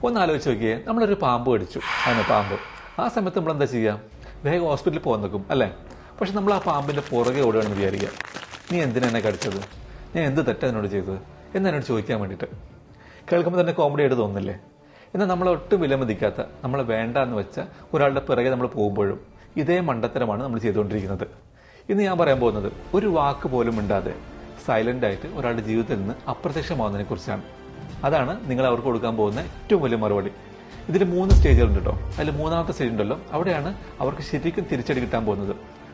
ഒന്ന് ആലോചിച്ച് നോക്കിയേ, നമ്മളൊരു പാമ്പ് കടിച്ചു, അതിന് പാമ്പ്. ആ സമയത്ത് നമ്മൾ എന്താ ചെയ്യുക? വേഗം ഹോസ്പിറ്റലിൽ പോകാൻ നിൽക്കും അല്ലേ? പക്ഷെ നമ്മൾ ആ പാമ്പിൻ്റെ പുറകെ ഓടുകയാണെന്ന് വിചാരിക്കുക. നീ എന്തിനാ എന്നെ കടിച്ചത്? ഞാൻ എന്ത് തെറ്റാ എന്നോട് ചെയ്തത് എന്നോട് ചോദിക്കാൻ വേണ്ടിയിട്ട്. കേൾക്കുമ്പോൾ തന്നെ കോമഡി ആയിട്ട് തോന്നുന്നില്ലേ? എന്നാൽ നമ്മളെ ഒട്ടും വിലമതിക്കാത്ത, നമ്മളെ വേണ്ട എന്ന് വെച്ച ഒരാളുടെ പിറകെ നമ്മൾ പോകുമ്പോഴും ഇതേ മണ്ടത്തരമാണ് നമ്മൾ ചെയ്തുകൊണ്ടിരിക്കുന്നത്. ഇന്ന് ഞാൻ പറയാൻ പോകുന്നത് ഒരു വാക്ക് പോലും മിണ്ടാതെ സൈലൻ്റായിട്ട് ഒരാളുടെ ജീവിതത്തിൽ നിന്ന് അപ്രത്യക്ഷമാവുന്നതിനെ കുറിച്ചാണ്. അതാണ് നിങ്ങൾ അവർക്ക് കൊടുക്കാൻ പോകുന്ന ഏറ്റവും വലിയ മറുപടി. ഇതിൽ 3 സ്റ്റേജുകളുണ്ട് കേട്ടോ. അതിൽ 3ാമത്തെ സ്റ്റേജ് ഉണ്ടല്ലോ, അവിടെയാണ് അവർക്ക് ശരിക്കും തിരിച്ചടി കിട്ടാൻ പോകുന്നത്,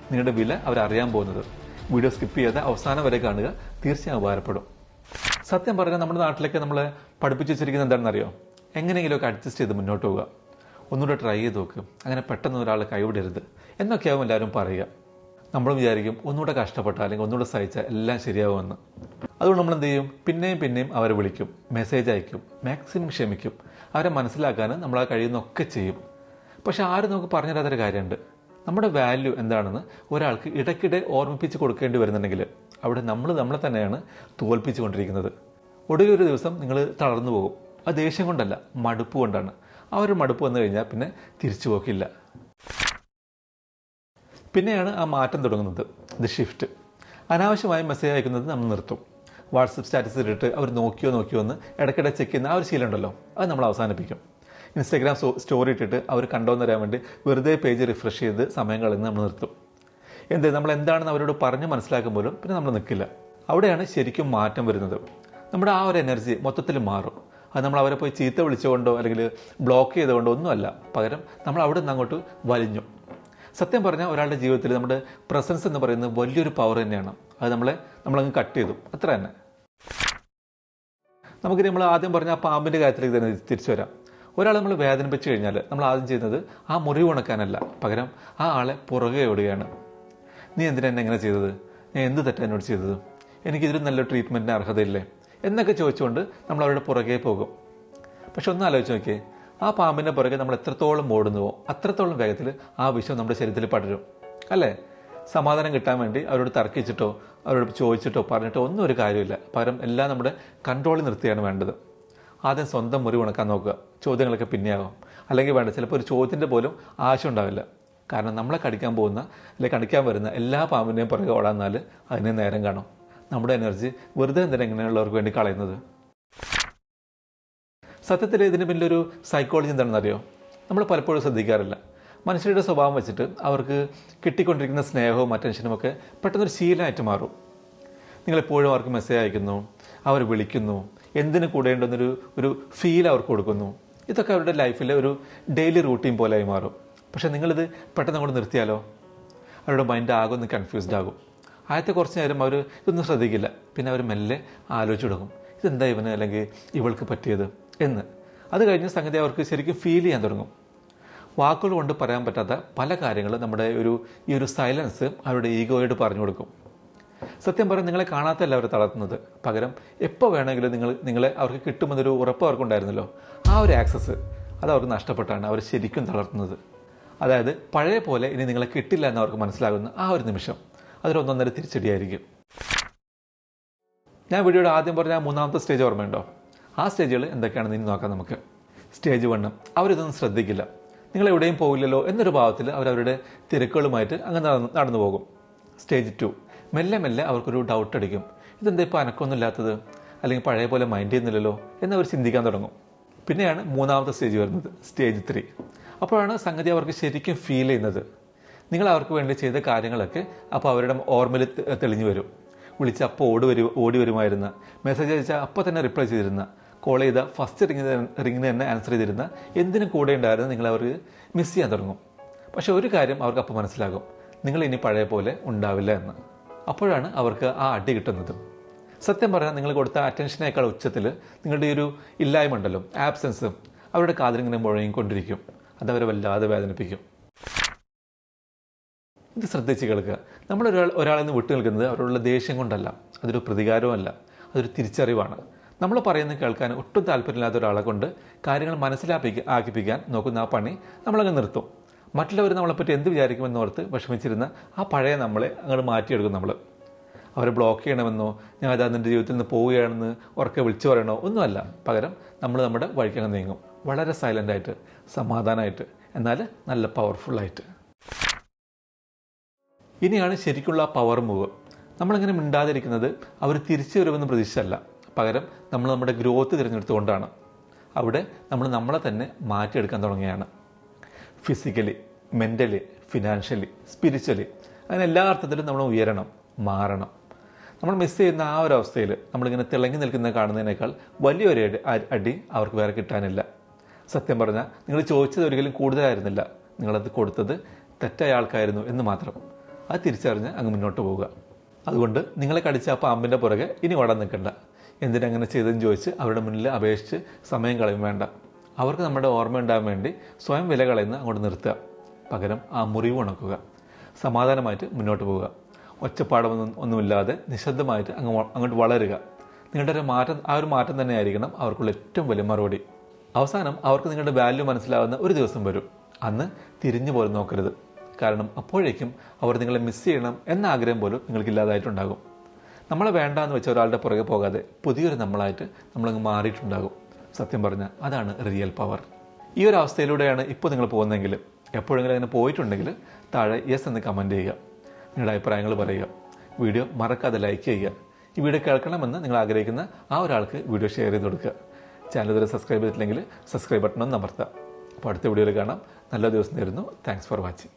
നിങ്ങളുടെ വില അവരറിയാൻ പോകുന്നത്. വീഡിയോ സ്കിപ്പ് ചെയ്യാതെ അവസാനം വരെ കാണുക, തീർച്ചയായും ഉപകാരപ്പെടും. സത്യം പറഞ്ഞാൽ നമ്മുടെ നാട്ടിലേക്ക് നമ്മളെ പഠിപ്പിച്ചു വെച്ചിരിക്കുന്നത് എന്താണെന്നറിയോ? എങ്ങനെയെങ്കിലുമൊക്കെ അഡ്ജസ്റ്റ് ചെയ്ത് മുന്നോട്ട് പോവുക, ഒന്നുകൂടെ ട്രൈ ചെയ്ത് നോക്കുക, അങ്ങനെ പെട്ടെന്ന് ഒരാളെ കൈവിടരുത് എന്നൊക്കെയാവും എല്ലാവരും പറയുക. നമ്മൾ വിചാരിക്കും ഒന്നുകൂടെ കഷ്ടപ്പെട്ടാൽ അല്ലെങ്കിൽ ഒന്നുകൂടെ സഹിച്ചാൽ എല്ലാം ശരിയാവുമെന്ന്. അതുകൊണ്ട് നമ്മൾ എന്ത് ചെയ്യും? പിന്നെയും അവരെ വിളിക്കും, മെസ്സേജ് അയക്കും, മാക്സിമം ക്ഷമിക്കും, അവരെ മനസ്സിലാക്കാൻ നമ്മൾ ആ കഴിയുന്നൊക്കെ ചെയ്യും. പക്ഷെ ആരും നമുക്ക് പറഞ്ഞു തരാത്തൊരു കാര്യമുണ്ട്. നമ്മുടെ വാല്യൂ എന്താണെന്ന് ഒരാൾക്ക് ഇടയ്ക്കിടെ ഓർമ്മിപ്പിച്ച് കൊടുക്കേണ്ടി വരുന്നുണ്ടെങ്കിൽ അവിടെ നമ്മളെ തന്നെയാണ് തോൽപ്പിച്ചു കൊണ്ടിരിക്കുന്നത്. ഒടുവിലൊരു ദിവസം നിങ്ങൾ തളർന്നു പോകും. അത് ദേഷ്യം കൊണ്ടല്ല, മടുപ്പ് കൊണ്ടാണ്. ആ ഒരു മടുപ്പ് വന്നു കഴിഞ്ഞാൽ പിന്നെ തിരിച്ചു പോക്കില്ല. പിന്നെയാണ് ആ മാറ്റം തുടങ്ങുന്നത്, ദ ഷിഫ്റ്റ്. അനാവശ്യമായി മെസ്സേജ് അയക്കുന്നത് നമ്മൾ നിർത്തും. വാട്സപ്പ് സ്റ്റാറ്റസ് ഇട്ടിട്ട് അവർ നോക്കിയോ എന്ന് ഇടയ്ക്കിടെ ചെക്ക് ചെയ്യുന്ന ആ ഒരു ശീലം ഉണ്ടല്ലോ, അത് നമ്മൾ അവസാനിപ്പിക്കും. ഇൻസ്റ്റാഗ്രാം സ്റ്റോറി ഇട്ടിട്ട് അവർ കണ്ടോന്ന് തരാൻ വേണ്ടി വെറുതെ പേജ് റിഫ്രഷ് ചെയ്ത് സമയം കളയുന്നത് നമ്മൾ നിർത്തും. നമ്മൾ എന്താണെന്ന് അവരോട് പറഞ്ഞ് മനസ്സിലാക്കും പോലും പിന്നെ നമ്മൾ നിൽക്കില്ല. അവിടെയാണ് ശരിക്കും മാറ്റം വരുന്നത്. നമ്മുടെ ആ ഒരു എനർജി മൊത്തത്തിൽ മാറും. അത് നമ്മൾ അവരെ പോയി ചീത്ത വിളിച്ചുകൊണ്ടോ അല്ലെങ്കിൽ ബ്ലോക്ക് ചെയ്തുകൊണ്ടോ ഒന്നുമല്ല, പകരം നമ്മൾ അവിടെ നിന്ന് അങ്ങോട്ട് വലിഞ്ഞു. സത്യം പറഞ്ഞാൽ ഒരാളുടെ ജീവിതത്തിൽ നമ്മുടെ പ്രസൻസ് എന്ന് പറയുന്നത് വലിയൊരു പവർ തന്നെയാണ്. അത് നമ്മളങ്ങ് കട്ട് ചെയ്തു, അത്ര തന്നെ. നമ്മൾ ആദ്യം പറഞ്ഞ ആ പാമ്പിൻ്റെ കാര്യത്തിലേക്ക് തന്നെ തിരിച്ചു വരാം. ഒരാളെ നമ്മൾ വേദനിപ്പിച്ചു കഴിഞ്ഞാൽ നമ്മൾ ആദ്യം ചെയ്യുന്നത് ആ മുറിവ് ഉണക്കാനല്ല, പകരം ആ ആളെ പുറകെ ഓടുകയാണ്. നീ എന്തിനാ എന്നെ എങ്ങനെ ചെയ്തത്? ഞാൻ എന്ത് തെറ്റാ എന്നോട് ചെയ്തത്? എനിക്കിതിലും നല്ല ട്രീറ്റ്മെൻറ്റിന് അർഹതയില്ലേ എന്നൊക്കെ ചോദിച്ചുകൊണ്ട് നമ്മൾ അവരുടെ പുറകെ പോകും. പക്ഷെ ഒന്ന് ആലോചിച്ച് നോക്കിയേ, ആ പാമ്പിൻ്റെ പുറകെ നമ്മൾ എത്രത്തോളം ഓടുന്നുവോ അത്രത്തോളം വേഗത്തിൽ ആ വിഷം നമ്മുടെ ശരീരത്തിൽ പടരും അല്ലേ? സമാധാനം കിട്ടാൻ വേണ്ടി അവരോട് തർക്കിച്ചിട്ടോ അവരോട് ചോദിച്ചിട്ടോ പറഞ്ഞിട്ടോ ഒന്നും ഒരു കാര്യമില്ല. പകരം എല്ലാം നമ്മുടെ കൺട്രോളിൽ നിർത്തിയാണ് വേണ്ടത്. ആദ്യം സ്വന്തം മുറി ഉണക്കാൻ നോക്കുക, ചോദ്യങ്ങളൊക്കെ പിന്നെയാകും. അല്ലെങ്കിൽ വേണ്ട, ചിലപ്പോൾ ഒരു ചോദ്യത്തിൻ്റെ പോലും ആവശ്യം ഉണ്ടാവില്ല. കാരണം നമ്മളെ കടിക്കാൻ പോകുന്ന അല്ലെങ്കിൽ കടിക്കാൻ വരുന്ന എല്ലാ പാമ്പിൻ്റെയും പുറകെ ഓടാന്നാൽ അതിനെ നേരം കാണും. നമ്മുടെ എനർജി വെറുതെ എന്തിനാ ഇങ്ങനെയുള്ളവർക്ക് വേണ്ടി കളയുന്നത്? സത്യത്തിൽ ഇതിന് പിന്നിലൊരു സൈക്കോളജി എന്താണെന്നറിയോ? നമ്മൾ പലപ്പോഴും ശ്രദ്ധിക്കാറില്ല. മനുഷ്യരുടെ സ്വഭാവം വെച്ചിട്ട് അവർക്ക് കിട്ടിക്കൊണ്ടിരിക്കുന്ന സ്നേഹവും അറ്റൻഷനും ഒക്കെ പെട്ടെന്നൊരു ശീലമായിട്ട് മാറും. നിങ്ങളെപ്പോഴും അവർക്ക് മെസ്സേജ് അയക്കുന്നു, അവർ വിളിക്കുന്നു, എന്തിനു കൂടേണ്ടെന്നൊരു ഫീൽ അവർക്ക് കൊടുക്കുന്നു. ഇതൊക്കെ അവരുടെ ലൈഫിലെ ഒരു ഡെയിലി റൂട്ടീൻ പോലെയായി മാറും. പക്ഷേ നിങ്ങളിത് പെട്ടെന്ന് അങ്ങോട്ട് നിർത്തിയാലോ? അവരുടെ മൈൻഡ് ആകെ ഒന്ന് കൺഫ്യൂസ്ഡ് ആകും. ആദ്യത്തെ കുറച്ച് നേരം അവർ ഇതൊന്നും ശ്രദ്ധിക്കില്ല. പിന്നെ അവർ മെല്ലെ ആലോചിച്ച് തുടങ്ങും, ഇതെന്താ ഇവന് അല്ലെങ്കിൽ ഇവൾക്ക് പറ്റിയത് എന്ന്. അത് കഴിഞ്ഞ സംഗതി അവർക്ക് ശരിക്കും ഫീൽ ചെയ്യാൻ തുടങ്ങും. വാക്കുകൾ കൊണ്ട് പറയാൻ പറ്റാത്ത പല കാര്യങ്ങളും നമ്മുടെ ഈ ഒരു സൈലൻസ് അവരുടെ ഈഗോയോട് പറഞ്ഞു കൊടുക്കും. സത്യം പറഞ്ഞാൽ നിങ്ങളെ കാണാത്തല്ല അവർ തളർത്തുന്നത്, പകരം എപ്പോൾ വേണമെങ്കിലും നിങ്ങളെ അവർക്ക് കിട്ടുമെന്നൊരു ഉറപ്പ് അവർക്കുണ്ടായിരുന്നല്ലോ, ആ ഒരു ആക്സസ് അത് അവർക്ക് നഷ്ടപ്പെട്ടാണ് അവർ ശരിക്കും തളർത്തുന്നത്. അതായത് പഴയ പോലെ ഇനി നിങ്ങളെ കിട്ടില്ല എന്ന് അവർക്ക് മനസ്സിലാകുന്ന ആ ഒരു നിമിഷം അതൊരൊന്നൊന്നര തിരിച്ചടിയായിരിക്കും. ഞാൻ വീഡിയോയുടെ ആദ്യം പറഞ്ഞ 3ാമത്തെ സ്റ്റേജ് ഓർമ്മയുണ്ടോ? ആ സ്റ്റേജുകൾ എന്തൊക്കെയാണെന്ന് ഇനി നോക്കാം നമുക്ക്. സ്റ്റേജ് 1, അവരിതൊന്നും ശ്രദ്ധിക്കില്ല. നിങ്ങൾ എവിടെയും പോകില്ലല്ലോ എന്നൊരു ഭാവത്തിൽ അവരവരുടെ തിരക്കുകളുമായിട്ട് അങ്ങനെ നടന്നു പോകും. സ്റ്റേജ് 2, മെല്ലെ അവർക്കൊരു ഡൗട്ട് അടിക്കും, ഇതെന്താ ഇപ്പോൾ അനക്കൊന്നും ഇല്ലാത്തത്, അല്ലെങ്കിൽ പഴയ പോലെ മൈൻഡ് ചെയ്യുന്നില്ലല്ലോ എന്നവർ ചിന്തിക്കാൻ തുടങ്ങും. പിന്നെയാണ് 3ാമത്തെ സ്റ്റേജ് വരുന്നത്, സ്റ്റേജ് 3. അപ്പോഴാണ് സംഗതി അവർക്ക് ശരിക്കും ഫീൽ ചെയ്യുന്നത്. നിങ്ങൾ അവർക്ക് വേണ്ടി ചെയ്ത കാര്യങ്ങളൊക്കെ അപ്പോൾ അവരുടെ ഓർമ്മയിൽ തെളിഞ്ഞു വരും. വിളിച്ച അപ്പോൾ ഓടി വരുമായിരുന്ന, മെസ്സേജ് അയച്ചാൽ അപ്പോൾ തന്നെ റിപ്ലൈ ചെയ്തിരുന്ന, കോൾ ചെയ്ത ഫസ്റ്റ് റിങ്ങിന് തന്നെ ആൻസർ ചെയ്തിരുന്ന, എന്തിനും കൂടെ ഉണ്ടായിരുന്നു നിങ്ങൾ അവർക്ക് മിസ് ചെയ്യാൻ തുടങ്ങും. പക്ഷെ ഒരു കാര്യം അവർക്ക് അപ്പോൾ മനസ്സിലാകും, നിങ്ങൾ ഇനി പഴയ പോലെ ഉണ്ടാവില്ല എന്ന്. അപ്പോഴാണ് അവർക്ക് ആ അടി കിട്ടുന്നത്. സത്യം പറഞ്ഞാൽ നിങ്ങൾ കൊടുത്ത അറ്റൻഷനേക്കാൾ ഉച്ചത്തിൽ നിങ്ങളുടെ ഒരു ഇല്ലായ്മ ഉണ്ടല്ലോ, ആബ്സെൻസ്, അവരുടെ കാതിലിങ്ങനെ മുഴങ്ങിക്കൊണ്ടിരിക്കും. അതവരെ വല്ലാതെ വേദനിപ്പിക്കും. ഇത് ശ്രദ്ധിച്ച് കേൾക്കുക. നമ്മൾ ഒരാളിൽ നിന്ന് വിട്ടു നിൽക്കുന്നത് അവരോടുള്ള ദേഷ്യം കൊണ്ടല്ല, അതൊരു പ്രതികാരവുമല്ല, അതൊരു തിരിച്ചറിവാണ്. നമ്മൾ പറയുന്നത് കേൾക്കാൻ ഒട്ടും താല്പര്യമില്ലാത്ത ഒരാളെ കൊണ്ട് കാര്യങ്ങൾ ആക്കിപ്പിക്കാൻ നോക്കുന്ന ആ പണി നമ്മളങ്ങ് നിർത്തും. മറ്റുള്ളവർ നമ്മളെപ്പറ്റി എന്ത് വിചാരിക്കുമെന്നോർത്ത് വിഷമിച്ചിരുന്ന ആ പഴയ നമ്മളെ അങ്ങോട്ട് മാറ്റിയെടുക്കും നമ്മൾ. അവരെ ബ്ലോക്ക് ചെയ്യണമെന്നോ ഞാൻ അത് നിൻ്റെ ജീവിതത്തിൽ നിന്ന് പോവുകയാണെന്ന് ഉറക്കെ വിളിച്ചു പറയണോ ഒന്നുമല്ല. പകരം നമ്മൾ നമ്മുടെ വഴിക്കങ്ങ് നീങ്ങും, വളരെ സൈലൻ്റായിട്ട്, സമാധാനമായിട്ട്, എന്നാൽ നല്ല പവർഫുള്ളായിട്ട്. ഇനിയാണ് ശരിക്കുള്ള ആ പവർ മൂവ്. നമ്മളിങ്ങനെ മിണ്ടാതിരിക്കുന്നത് അവർ തിരിച്ചു വരുമെന്ന് പ്രതീക്ഷിച്ചല്ല, പകരം നമ്മൾ നമ്മുടെ ഗ്രോത്ത് തിരഞ്ഞെടുത്തുകൊണ്ടാണ്. അവിടെ നമ്മൾ നമ്മളെ തന്നെ മാറ്റിയെടുക്കാൻ തുടങ്ങിയാണ്. ഫിസിക്കലി, മെൻ്റലി, ഫിനാൻഷ്യലി, സ്പിരിച്വലി, അങ്ങനെ എല്ലാ അർത്ഥത്തിലും നമ്മൾ ഉയരണം, മാറണം. നമ്മൾ മിസ് ചെയ്യുന്ന ആ ഒരു അവസ്ഥയിൽ നമ്മളിങ്ങനെ തിളങ്ങി നിൽക്കുന്നത് കാണുന്നതിനേക്കാൾ വലിയൊരു അടി അവർക്ക് വേറെ കിട്ടാനില്ല. സത്യം പറഞ്ഞാൽ നിങ്ങൾ ചോദിച്ചത് ഒരിക്കലും കൂടുതലായിരുന്നില്ല, നിങ്ങളത് കൊടുത്തത് തെറ്റായ ആൾക്കായിരുന്നു എന്ന് മാത്രം. അത് തിരിച്ചറിഞ്ഞ് അങ്ങ് മുന്നോട്ട് പോവുക. അതുകൊണ്ട് നിങ്ങളെ കടിച്ച ആ പാമ്പിൻ്റെ പുറകെ ഇനി ഓടാൻ നിൽക്കണ്ട. എന്തിനങ്ങനെ ചെയ്തതെന്ന് ചോദിച്ച് അവരുടെ മുന്നിൽ അപേക്ഷിച്ച് സമയം കളയും വേണ്ട. അവർക്ക് നമ്മുടെ ഓർമ്മ ഉണ്ടാകാൻ വേണ്ടി സ്വയം വില കളയുന്ന അങ്ങോട്ട് നിർത്തുക. പകരം ആ മുറിവ് ഉണക്കുക, സമാധാനമായിട്ട് മുന്നോട്ട് പോവുക. ഒച്ചപ്പാടൊന്നുമില്ലാതെ നിശബ്ദമായിട്ട് അങ്ങോട്ട് വളരുക. നിങ്ങളുടെ ഒരു മാറ്റം തന്നെയായിരിക്കണം അവർക്കുള്ള ഏറ്റവും വലിയ മറുപടി. അവസാനം അവർക്ക് നിങ്ങളുടെ വാല്യൂ മനസ്സിലാവുന്ന ഒരു ദിവസം വരും. അന്ന് തിരിഞ്ഞു പോലും നോക്കരുത്. കാരണം അപ്പോഴേക്കും അവർ നിങ്ങളെ മിസ് ചെയ്യണം എന്ന ആഗ്രഹം പോലും നിങ്ങൾക്കില്ലാതായിട്ടുണ്ടാകും. നമ്മളെ വേണ്ടാന്ന് വെച്ച ഒരാളുടെ പുറകെ പോകാതെ പുതിയൊരു നമ്മളായിട്ട് നമ്മളങ്ങ് മാറിയിട്ടുണ്ടാകും. സത്യം പറഞ്ഞാൽ അതാണ് റിയൽ പവർ. ഈ ഒരു അവസ്ഥയിലൂടെയാണ് ഇപ്പോൾ നിങ്ങൾ പോകുന്നതെങ്കിൽ, എപ്പോഴെങ്കിലും അങ്ങനെ പോയിട്ടുണ്ടെങ്കിൽ താഴെ യെസ് എന്ന് കമൻറ്റ് ചെയ്യുക, നിങ്ങളുടെ അഭിപ്രായങ്ങൾ പറയുക. വീഡിയോ മറക്കാതെ ലൈക്ക് ചെയ്യുക. ഈ വീഡിയോ കേൾക്കണമെന്ന് നിങ്ങൾ ആഗ്രഹിക്കുന്ന ആ ഒരാൾക്ക് വീഡിയോ ഷെയർ ചെയ്ത് കൊടുക്കുക. ചാനൽ ഇതുവരെ സബ്സ്ക്രൈബ് ചെയ്തിട്ടില്ലെങ്കിൽ സബ്സ്ക്രൈബ് ബട്ടൺ ഒന്ന് അമർത്തുക. അപ്പോൾ അടുത്ത വീഡിയോയിൽ കാണാം. നല്ല ദിവസം നേരുന്നു. Thanks for watching.